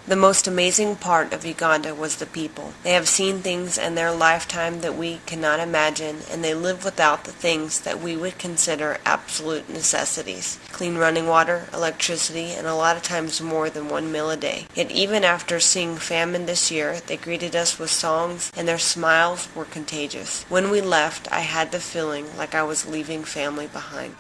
The most amazing part of Uganda was the people. They have seen things in their lifetime that we cannot imagine, and they live without the things that we would consider absolute necessities. Clean running water, electricity, and a lot of times more than one meal a day. Yet even after seeing famine this year, they greeted us with songs, and their smiles were contagious. When we left, I had the feeling like I was leaving family behind.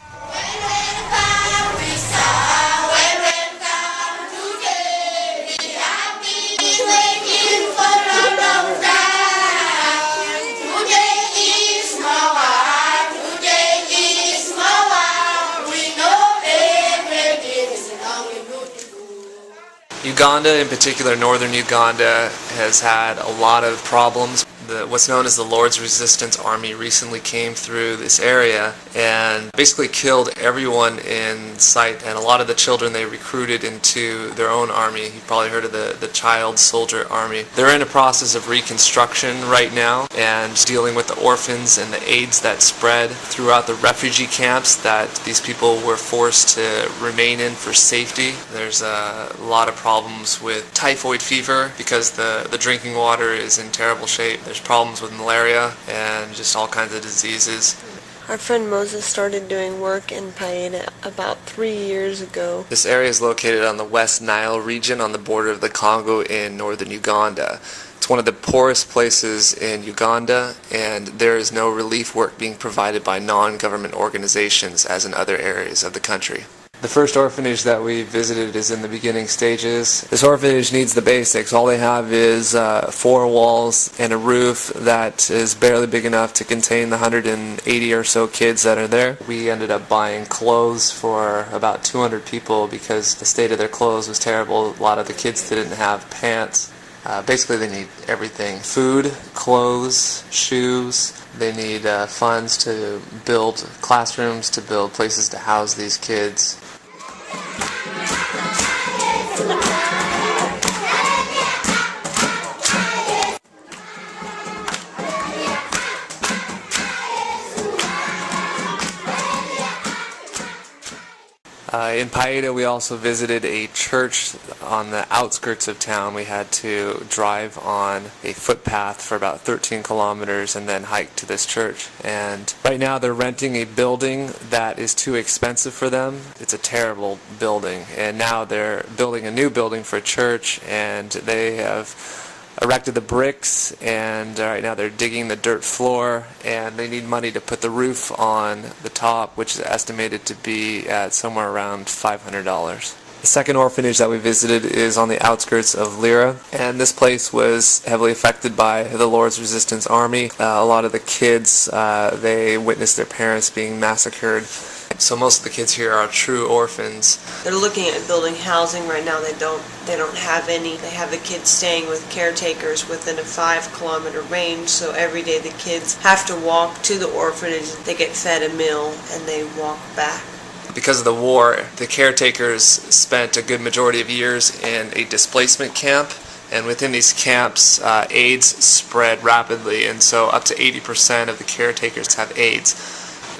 Uganda, in particular northern Uganda, has had a lot of problems. What's known as the Lord's Resistance Army recently came through this area and basically killed everyone in sight, and a lot of the children they recruited into their own army. You've probably heard of the Child Soldier Army. They're in a process of reconstruction right now and dealing with the orphans and the AIDS that spread throughout the refugee camps that these people were forced to remain in for safety. There's a lot of problems with typhoid fever because the drinking water is in terrible shape. There's problems with malaria and just all kinds of diseases. Our friend Moses started doing work in Paeda about 3 years ago. This area is located on the West Nile region on the border of the Congo in northern Uganda. It's one of the poorest places in Uganda, and there is no relief work being provided by non-government organizations as in other areas of the country. The first orphanage that we visited is in the beginning stages. This orphanage needs the basics. All they have is 4 walls and a roof that is barely big enough to contain the 180 or so kids that are there. We ended up buying clothes for about 200 people because the state of their clothes was terrible. A lot of the kids didn't have pants. Basically they need everything. Food, clothes, shoes. They need funds to build classrooms, to build places to house these kids. In Paeda, we also visited a church on the outskirts of town. We had to drive on a footpath for about 13 kilometers and then hike to this church. And right now they're renting a building that is too expensive for them. It's a terrible building. And now they're building a new building for a church, and they have erected the bricks, and right now they're digging the dirt floor, and they need money to put the roof on the top, which is estimated to be at somewhere around $500. The second orphanage that we visited is on the outskirts of Lira, and this place was heavily affected by the Lord's Resistance Army. A lot of the kids, they witnessed their parents being massacred. So most of the kids here are true orphans. They're looking at building housing right now. They don't have any. They have the kids staying with caretakers within a 5-kilometer range, so every day the kids have to walk to the orphanage. They get fed a meal and they walk back. Because of the war, the caretakers spent a good majority of years in a displacement camp, and within these camps, AIDS spread rapidly, and so up to 80% of the caretakers have AIDS.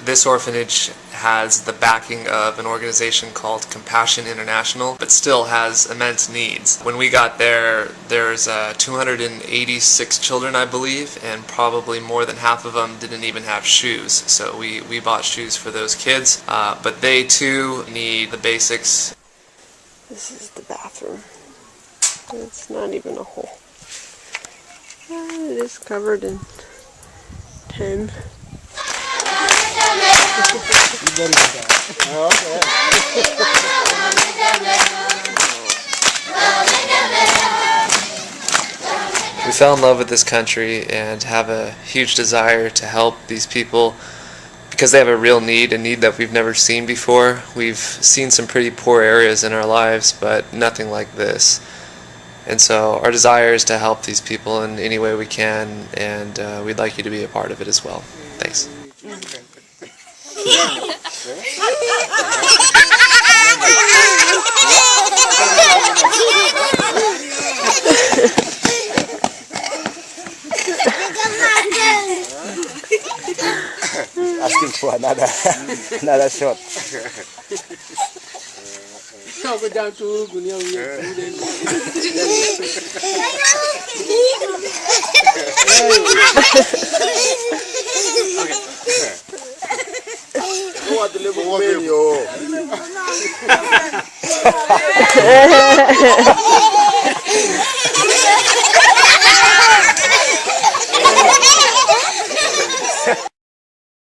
This orphanage has the backing of an organization called Compassion International, but still has immense needs. When we got there, there's 286 children, I believe, and probably more than half of them didn't even have shoes. So we bought shoes for those kids, but they too need the basics. This is the bathroom. It's not even a hole. It is covered in tin. We fell in love with this country and have a huge desire to help these people because they have a real need, a need that we've never seen before. We've seen some pretty poor areas in our lives, but nothing like this. And so our desire is to help these people in any way we can, and we'd like you to be a part of it as well. Thanks. Asking for another shot. Go down to